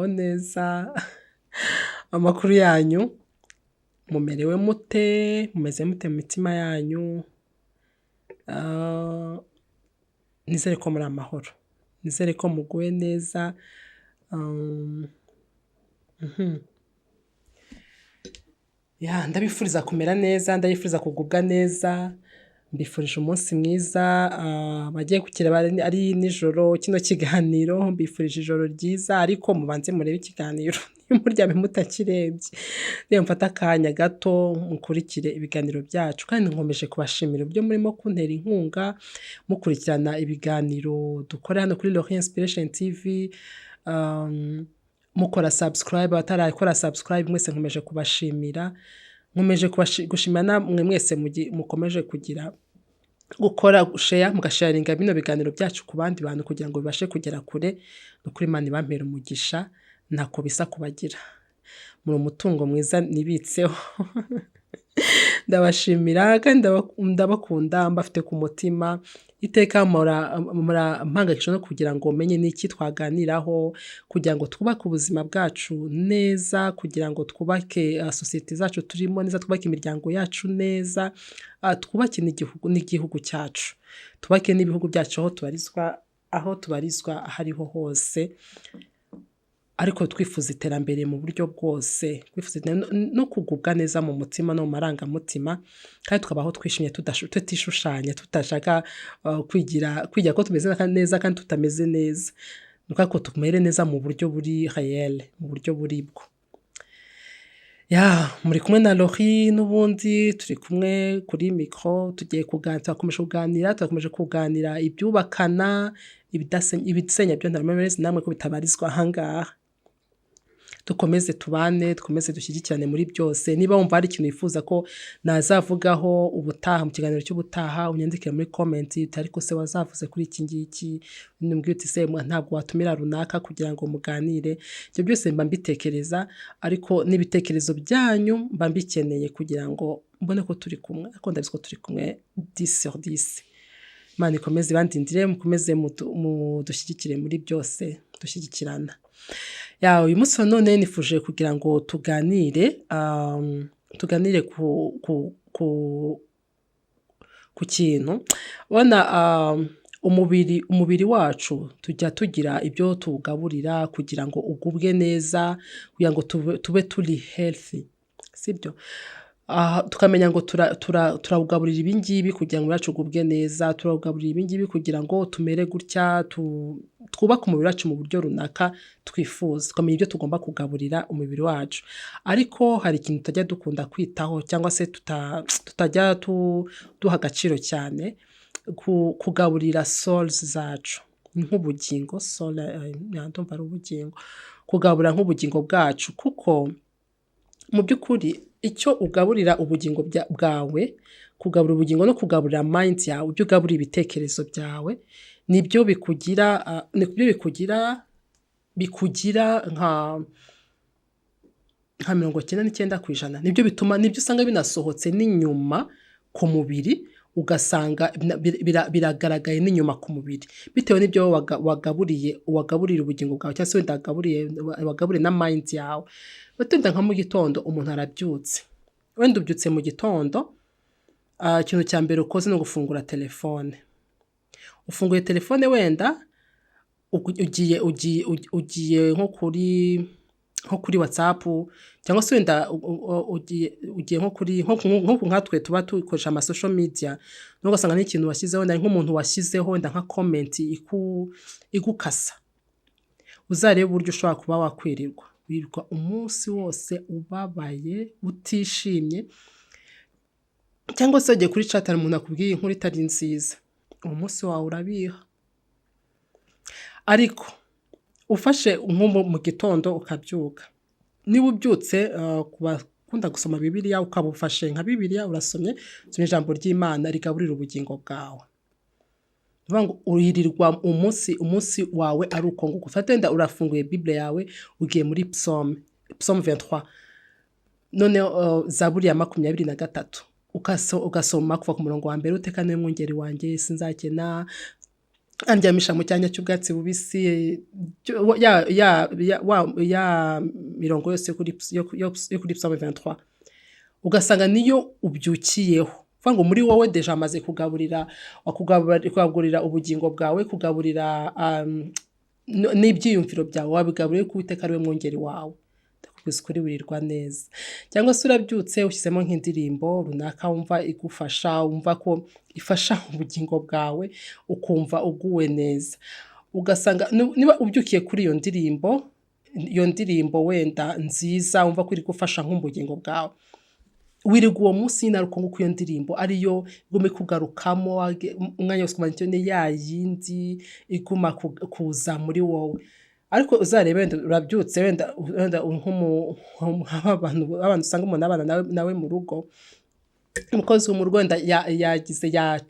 muraho neza amakuru yanyu mumerewe mute mumeze mute mu mitima yanyu Ah, nizere ko muri amahoro nizere ko muguwe neza um, mhm. Ya ndabifuriza kumera neza ndabifuriza kugubwa neza mbifurije umunsi mwiza bagiye kukireba ari nijoro kino kiganiro mbifurije ijoro ryiza ariko mubanze murebe ikiganiro muryame mutakirebye niyo mfata akanya gato mukurikire ibiganiro byacu kandi nkomeje kubashimira ibyo murimo kuntera inkunga mukurikirana ibiganiro dukora hano kuri Lorient Inspiration TV mukora subscribe batarakora subscribe mwese nkomeje kubashimira nkomeje gushimira namwe mwese mukomeje kugira gukora share mugasharinga bino biganiro byacu ku bandi bantu kugira ngo bibashe kugera kure no kuri Imana bampera umugisha ntako bisa kubagira muri umutungo mwiza nibitseho ndabashimira kandi ndabakunda mbafite ku mutima iteka mpangayikishije no kugira ngo menye n'iki twaganiraho kugira ngo twubake ubuzima bwacu neza kugira ngo twubake society zacu turimo neza twubake imiryango yacu neza twubake n'igihugu cyacu twubake n'ibihugu byacu aho tubarizwa ahariho hose ariko twifuza iterambere mu buryo bwose twifuza no kugubwa neza mu mutima no mu marangamutima kandi tukabaho twishimye tutishushanya tutashaka kwigira ko tumeze neza kandi tutameze neza nuko ko tumere neza mu buryo buri réel mu buryo buri bwo muri kumwe na Lori n'ubundi turi kumwe kuri micro tugiye turakomeje kuganira ibyubakana ibidasenya byo ntameze namwe ko bitabarizwa ahangaha dukomeze tubane dukomeze dushyigikirane muri byose niba wumva hari ikintu wifuza ko nazavugaho ubutaha mu kiganiro cy'ubutaha unyandikire muri comment ariko se wazavuze kuri iki ngiki nimbwira uti se ntabwo watumira runaka kugira ngo muganire ibyo byose mba mbitekereza ariko n'ibitekerezo byanyu mba mbikeneye kugira ngo mbone ko turi kumwe ariko ndabizi ko turi kumwe 10/10 Imana ikomeze bandindire mukomeze mudushyigikire muri byose dushyigikirana uyu munsi none nifuje kugira ngo tuganire ku kintu ubona umubiri wacu tujya tugira ibyo tuwugaburira kugira ngo ugubwe neza kugira ngo tube turi healthy sibyo tukamenya ngo turawugaburira ibingibi kugira ngo uracu ugubwe neza turawugaburira ibingibi kugira ngo tumere gutya twubake umubiri wacu mu buryo runaka twifuza tukamenya ibyo tugomba kugaburira umubiri wacu ariko hari ikintu tutajya dukunda kwitaho cyangwa se tutajya duha agaciro cyane kugaburira souls zacu nk'ubugingo soul ndumva ari ubugingo kugaburira nk'ubugingo bwacu kuko mu by'ukuri icyo ugaburira ubugingo bwawe kugaburira ubugingo no kugaburira mind yawe ibyo ugaburira ibitekerezo byawe nibyo bikugira nka 99% nibyo bituma nibyo usanga binasohotse n'inyuma ku mubiri ugasanga biragaragaye n'inyuma ku mubiri bitewe n'ibyo wagaburira ubugingo bwawe cyangwa se wenda wagaburiye na mind yawe batenda nka mu gitondo umuntu arabyutse wenda ubyutse mu gitondo ikintu cya mbere ukoze no gufungura telefone ufunguye telefone wenda ugiye nko kuri WhatsApp cyangwa se wenda ugiye nko nkatwe tuba dukoresha ama social media n'ugasanga n'ikintu washyizeho wenda nk'umuntu washyizeho wenda nka comment igukasa uzarebe uburyo ushobora kuba wakwirirwa umunsi wose ubabaye utishimye cyangwa se ugiye kuri chat umuntu akubwiye inkuru itari nziza uwo munsi wawe urabiha ariko ufashe mu gitondo ukabyuka niba ubyutse kubakunda gusoma Bibiliya ukabufashe nka Bibiliya urasomye ijambo ry'Imana rigaburira ubugingo bwawe uririrwa umunsi wawe ari uko ngo ufate wenda urafunguye Bible yawe ugiye muri Psalm 23 none Zaburi ya 23 ugasoma kuva ku murongo wa mbere utekane mwungeri wanjye sinzakena andyamisha mu cyanya cy'ubwatsi bubisi, ya mirongo yose yo kuri Psalm 23 ugasanga niyo ubyukiyeho vuga ngo muri wowe deja amaze kugaburira ubugingo bwawe, kugaburira n'ibyiyumviro byawe, wabigaburiye ko Uwiteka ari we mwungeri wawe, ndakubwiza ukuri wirirwa neza. Cyangwa se urabyutse ushyizemo nk'indirimbo runaka wumva igufasha, wumva ko ifasha ubugingo bwawe, ukumva uguwe neza, ugasanga niba ubyukiye kuri iyo ndirimbo wenda nziza wumva ko iri gufasha nk'ubugingo bwawe, wirirwa uwo munsi nyine ariko nguko iyo ndirimbo ariyo iguma kugarukamo umwanya wose, kumenya ni ya yindi iguma kuza muri wowe. Ariko uzarebe wenda urabyutse wenda nk'abantu usanga umuntu abana nawe mu rugo, umukozi wo mu rugo wenda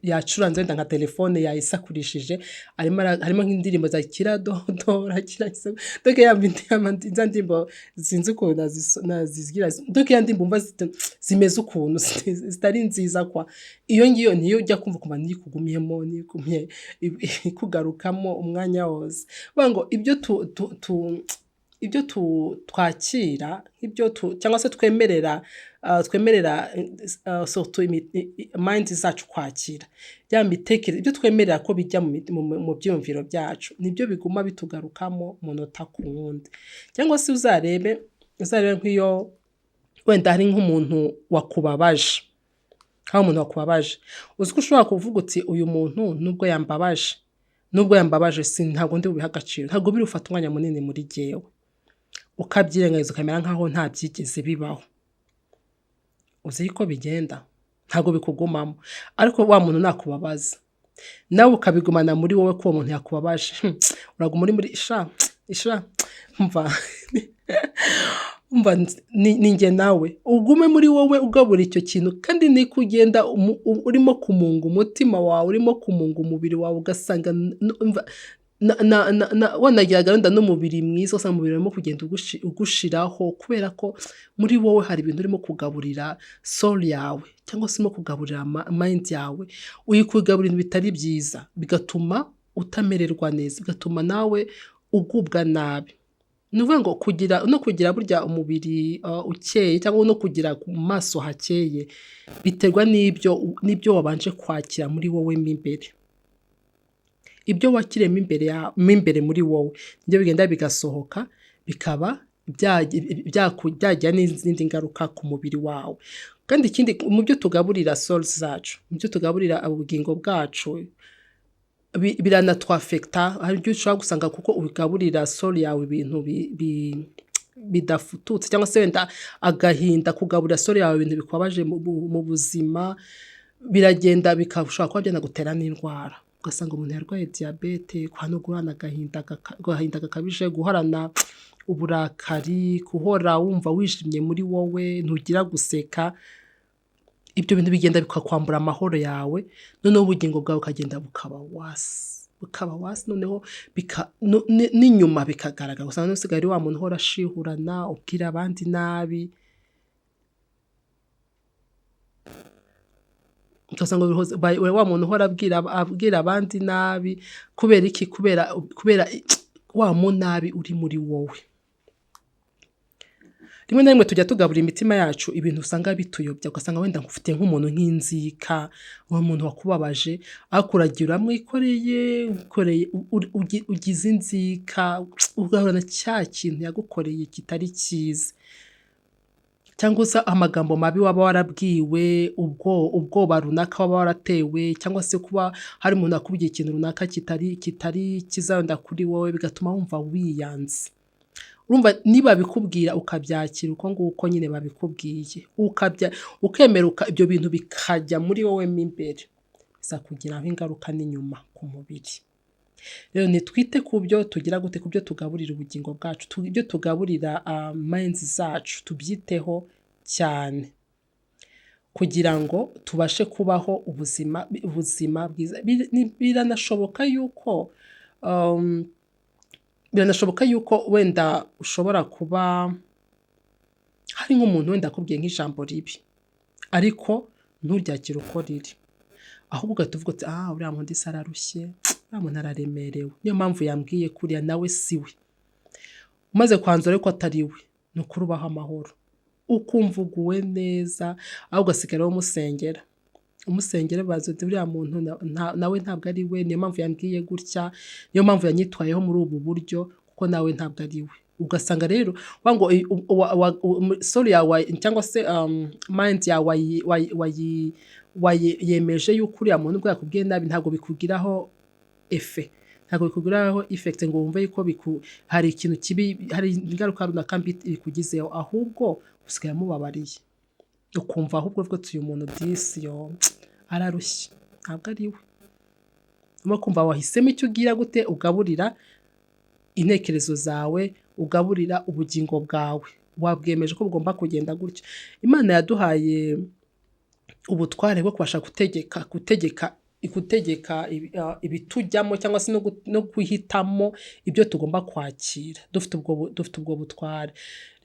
yacuranze wenda nka telefone yayisakurishije, harimo nk'indirimbo za kiradodora doke za ndirimbo sinzi ukuntu nazigira, doke ya ndirimbo umva zimeze ukuntu zitari nziza kwa iyo ngiyo niyo ujya kumva ukumva niyikugumyemo niyigumye ikugarukamo umwanya wose. Vuga ngo ibyo twakira cyangwa se twemerera mind zacu kwakira ya mitekerereze, ibyo twemerera ko bijya mu byumviro byacu nibyo biguma bitugarukamo umunota ku wundi. Cyangwa se uzarebe nk'iyo wenda hari nk'umuntu wakubabaje, uzi ko ushobora kuvuga uti uyu muntu nubwo yambabaje ntabwo ndi bubihe agaciro, ntabwo biri ufata umwanya munini muri jyewe, ukabyirengagiza ukamera nkaho nta byigeze bibaho. Uzi ko bigenda, ntabwo bikugumamo, ariko wa muntu nakubabaza nawe ukabigumana muri wowe ko uwo muntu yakubabaje, uraguma uri muri isha umva ninjye nawe ugume muri wowe ugabura icyo kintu, kandi ni kugenda urimo kumunga umutima wawe, urimo kumunga umubiri wawe, ugasanga wanagiraga wenda n'umubiri mwiza, usanga umubiri urimo kugenda ugushiraho, kubera ko muri wowe hari ibintu urimo kugaburira soul yawe, cyangwa se urimo kugaburira mind yawe, uri kugaburira ibintu bitari byiza, bigatuma utamererwa neza, bigatuma nawe ugubwa nabi. Ni ukuvuga ngo kugira burya umubiri ukeye, cyangwa no kugira ku maso hakeye, biterwa n'ibyo wabanje kwakira muri wowe mo imbere. Ibyo wakiremo imbere muri wowe nibyo bigenda bigasohoka, bikaba byajya n'izindi ngaruka ku mubiri wawe. Kandi ikindi mu byo tugaburira souls zacu, mu byo tugaburira ubugingo bwacu, biranatwafekta. Hari ibyo ushobora gusanga kuko ubigaburira soul yawe ibintu bidafututse, cyangwa se wenda agahinda, kugaburira soul yawe ibintu bikubabaje mu buzima, biragenda bikashobora kuba byanagutera n'indwara. Ugasanga umuntu yarwaye diyabete, guhorana agahinda gakabije, guhorana uburakari, guhora wumva wishimye muri wowe, ntugira guseka. Ibyo bintu bigenda bikakwambura amahoro yawe, noneho ubugingo bwawe ukagenda bukaba wasi, noneho n'inyuma bikagaragara. Usanga usigaye ari wa muntu uhora ashihurana, ubwira abandi nabi, ugasanga wa muntu uhora abwira abandi nabi. Kubera iki? Kubera wa munabi uri muri wowe. Rimwe na rimwe tujya tugabura imitima yacu ibintu usanga bituyobya, ugasanga wenda ufite nk'umuntu nk'inzika, uwo muntu wakubabaje, ariko uragira uramwikoreye, ugize inzika, ugahorana cya kintu yagukoreye kitari cyiza, cyangwa se amagambo mabi waba warabwiwe, ubwoba runaka waba waratewe, cyangwa se kuba hari umuntu akubwiye ikintu runaka kitari cyiza wenda kuri wowe, bigatuma wumva wiyanze. Urumva niba bikubwira ukabyakira uko nguko nyine babikubwiye, ukemera ibyo bintu bikajya muri wowe mo imbere, bizakugiraho ingaruka n'inyuma ku mubiri. Rero nitwite ku byo tugira gute, ku byo tugaburira ubugingo bwacu, ibyo tugaburira minds zacu, tubyiteho cyane kugira ngo tubashe kubaho ubuzima bwiza. Biranashoboka yuko wenda ushobora kuba hari nk'umuntu wenda akubwiye nk'ijambo ribi, ariko nturyakire uko riri, ahubwo ugahita uvuga uti uriya muntu isi ararushye, uriya muntu araremerewe, niyo mpamvu yambwiye kuriya nawe si we. Umaze kwanzura ko atari we, ni ukuri ubaho amahoro, ukumva uguwe neza, ahubwo ugasigara umusengera. Umusengera bazi uti uriya muntu nawe ntabwo ari we, niyo mpamvu yambwiye gutya, niyo mpamvu yanyitwayeho muri ubu buryo, kuko nawe ntabwo ari we. Ugasanga rero wango sorry yawe cyangwa se mind yawe yemeje yuko uriya muntu ubwo yakubwiye nabi ntabwo bikugiraho efe, ntabwo bikugiraho effect ngo wumve yuko hari ikintu kibi, hari ingaruka runaka mbi bikugizeho, ahubwo usigaye mubabariye, ukumva ahubwo ko uyu muntu disi yo ararushye, ntabwo ari we. Urimo kumva wahisemo icyo ugira gute, ugaburira intekerezo zawe, ugaburira ubugingo bwawe, wabwemeje ko bugomba kugenda gutyo. Imana yaduhaye ubutware bwo kubasha gutegeka ibitujyamo cyangwa se no guhitamo ibyo tugomba kwakira, dufite ubwo butware.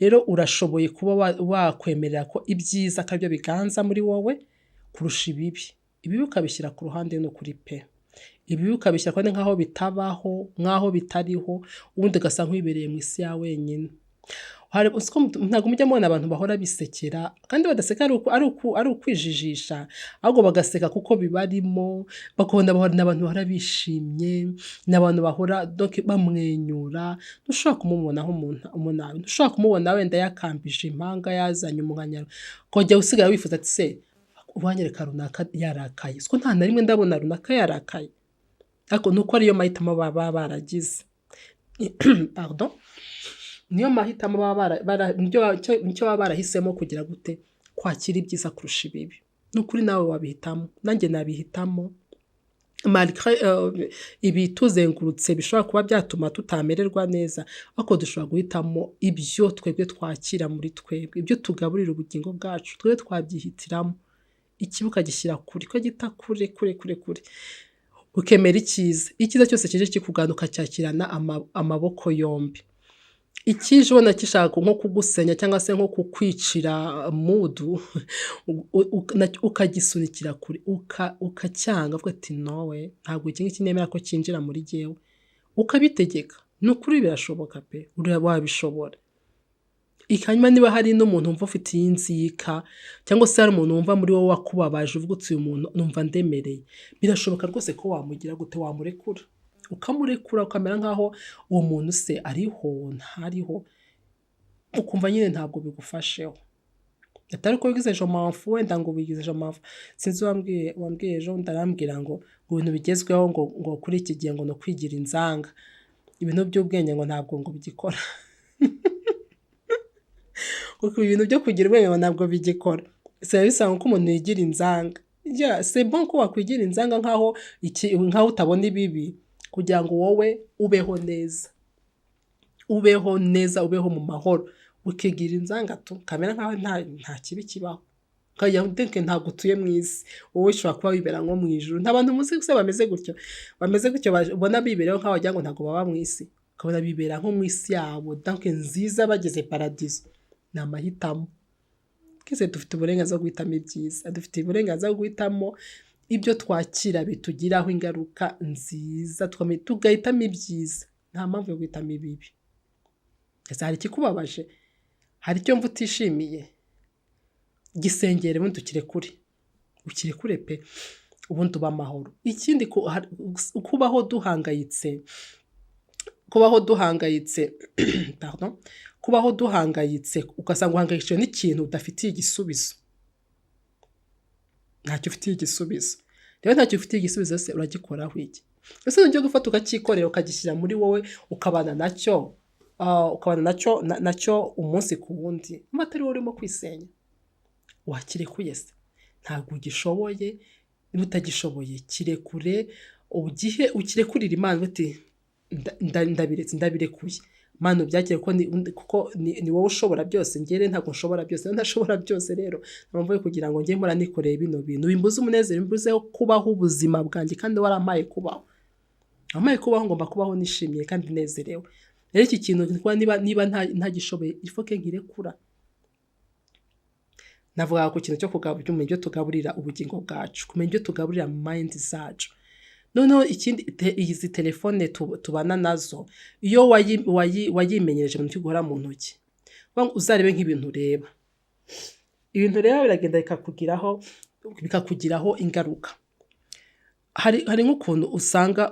Rero urashoboye kuba wakwemerera ko ibyiza ko aribyo biganza muri wowe kurusha ibibi. Ibibi ukabishyira ku ruhande no kuri pe, ibibi ukabishyira kandi nk'aho bitabaho, nk'aho bitariho, ubundi ugasanga wibereye mu isi ya wenyine. Ntabwo mujya mubona abantu bahora bisekera, kandi badaseka ari ukwijijisha, ahubwo bagaseka kuko bibarimo, bakabona n'abantu bahora bishimye, n'abantu bahora bamwenyura. Ntushobora kumubonaho umuntu, ntushobora kumubona wenda yakambije impanga, yazanye umunkanyaro, ukajya usigaye wifuza ati se wanyereka runaka yarakaye, siko nta na rimwe ndabona runaka yarakaye, ariko nuko ariyo mahitamo baba baragize. Pardon. Niyo mahitamo nicyo baba barahisemo kugira gute kwakira ibyiza kurusha ibibi. Nukuri nawe wabihitamo, nanjye nabihitamo, malgré ibituzengurutse bishobora kuba byatuma tutamererwa neza, ariko dushobora guhitamo ibyo twebwe twakira muri twebwe, ibyo tugaburira ubugingo bwacu, twebwe twabyihitiramo. Ikibi ukagishyira kure, ukagita kure, ukemera icyiza cyose kije kikugana ukacyakirana amaboko yombi. Ikije ubona gishaka nko kugusenya cyangwa se nko kukwicira mudu, ukagisunikira kure, ukacyanga, uvuga ati nowe ntabwo iki ngiki nemera ko cyinjira muri jyewe, ukabitegeka. Ni ukuri birashoboka pe, wabishobora. Hanyuma niba hari n'umuntu wumva ufitiye inzika, cyangwa se hari umuntu wumva muri wowe wakubabaje, uvuga uti uyu muntu numva ndemereye, birashoboka rwose ko wamugira gute, wamurekura, ukamurekura, ukamera nk'aho uwo muntu se ariho ntariho, ukumva nyine ntabwo bigufasheho. Atari ko wigize ejo mpamvu, wenda ngo wigize ejo mpamvu, sinzi wambwiye ejo ndarambwira ngo ibintu bigezweho ngo kuri iki gihe ngo no kwigira inzanga, ibintu by'ubwenge ngo ntabwo ngo bigikora. Kuko ibintu byo kugira ubwenge ngo ntabwo bigikora, biba bisaba ko umuntu yigira inzanga. C'est bon ko wakwigira inzanga nk'aho utabona ibibi, kugira ngo wowe ubeho neza, ubeho mu mahoro, ukigira inzanga kamera nk'aho nta kibi kibaho, ukajya udenke ntabwo utuye mu isi, wowe ushobora kuba wibera nko mu ijuru. Nta bantu muzi se bameze gutyo babona bibereho nk'aho wagira ngo ntabwo baba mu isi, ukabona bibera nko mu isi yabo danke nziza, bageze paradizo. Ni amahitamo. Twese dufite uburenganzira bwo guhitamo ibyiza, dufite uburenganzira bwo guhitamo ibyo twakira bitugiraho ingaruka nziza, tugahitamo ibyiza, nta mpamvu yo guhitamo ibibi. Ese hari ikikubabaje, hari icyo mva utishimiye, gisengere ubundi ukirekure pe, ubundi uba amahoro. Ikindi kubaho duhangayitse, ugasanga uhangayikishijwe n'ikintu udafitiye igisubizo, ntacyo ufitiye igisubizo. Rero ntacyo ufitiye igisubizo se uragikoraho iki? Ese nujya gufata ukakikorera ukagishyira muri wowe, ukabana nacyo umunsi ku wundi, atari wowe urimo kwisenya, wakirekuye se? Ntabwo ugishoboye. Niba utagishoboye kirekure, ukirekurira Imana uti ndabirekuye Mana ubyakire, kuko ni wowe ushobora byose, njye ntabwo nshobora byose, ntashobora byose. Rero mpamvu kugira ngo njye mpora nikoreye bino bintu, bimbuze umunezero, bimbuzeho kubaho ubuzima bwanjye, kandi warampaye kubaho, ngomba kubaho nishimiye kandi nezerewe. Rero iki kintu niba ntagishoboye il faut que nkirekura. Navuga ku kintu cyo kumenya ibyo tugaburira ubugingo bwacu, kumenya ibyo tugaburira mind zacu. noneho ikindi izi telefone tubana nazo iyo wayimenyereje mu guhora mu ntoki uzarebe nk'ibintu ureba biragenda bikakugiraho ingaruka. Hari nk'ukuntu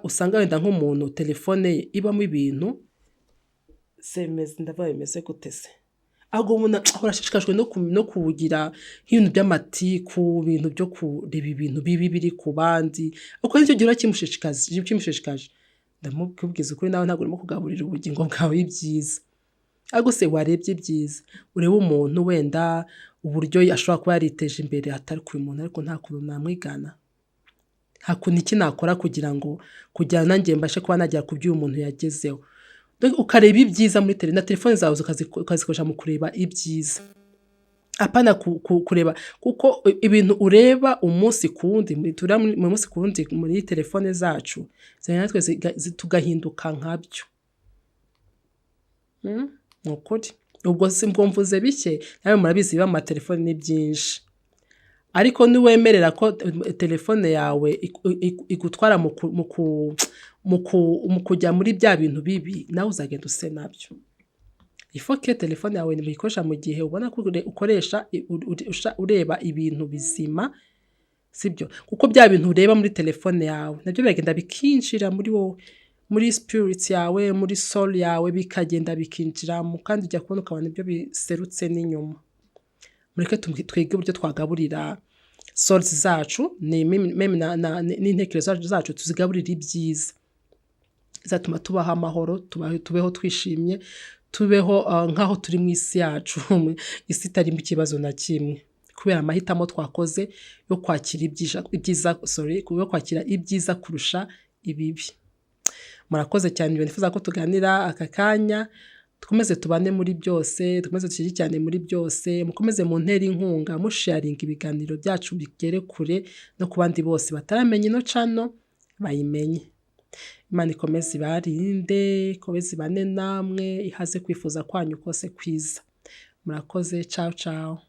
usanga wenda nk'umuntu telefone ye ibamo ibintu ndavuga bimeze gute se, ahubwo umuntu ahora ashishikajwe no kugira nk'ibintu by'amatiku, ibintu byo kureba ibintu bibi biri ku bandi, uko nicyo gihora kimushishikaje. Ndamubwiza ukuri nawe ntabwo urimo kugaburira ubugingo bwawe ibyiza, ariko se warebye ibyiza urebe umuntu wenda uburyo ashobora kuba yariteje imbere atari ku muntu, ariko nta kuntu namwigana, nta kuntu iki nakora kugira nanjye mbashe kuba nagera ku byo uyu muntu yagezeho. Ukareba ibyiza muri telefone zawe ukazikoresha mu kureba ibyiza, apana kureba, kuko ibintu ureba umunsi ku wundi mu munsi ku wundi muri telefone zacu natwe tugahinduka nkabyo. Ni ukuri ubwo mvuze bike, nawe murabizi biba mu matelefone ni byinshi, ariko niwemerera ko telefone yawe igutwara mu kujya muri bya bintu bibi, nawe uzagenda use nabyo. Ifoke telefone yawe uyikoresha mu gihe ubona ko ukoresha ureba ibintu bizima, sibyo? Kuko bya bintu ureba muri telefone yawe nabyo biragenda bikinjira muri wowe, muri spirit yawe, muri soul yawe, bikagenda bikinjiramo, kandi ujya kubona ukabona ibyo biserutse n'inyuma. Mureke twige uburyo twagaburira souls zacu n'intekerezo zacu, tuzigaburira ibyiza bizatuma tubaho amahoro, tubeho twishimye, tubeho nk'aho turi mu isi yacu, isi itarimo ikibazo na kimwe, kubera amahitamo twakoze yo kwakira ibyiza kurusha ibibi. Murakoze cyane, nifuza ko tuganira aka kanya, dukomeze tubane muri byose, dukomeze dushyigikirane muri byose, mukomeze muntera inkunga, musharinga ibiganiro byacu bigere kure no ku bandi bose bataramenya ino channel bayimenye. Imana ikomeze ibarinde, ikomeze ibane namwe, ihaze kwifuza kwanyu kose kwiza. Murakoze, ciao ciao.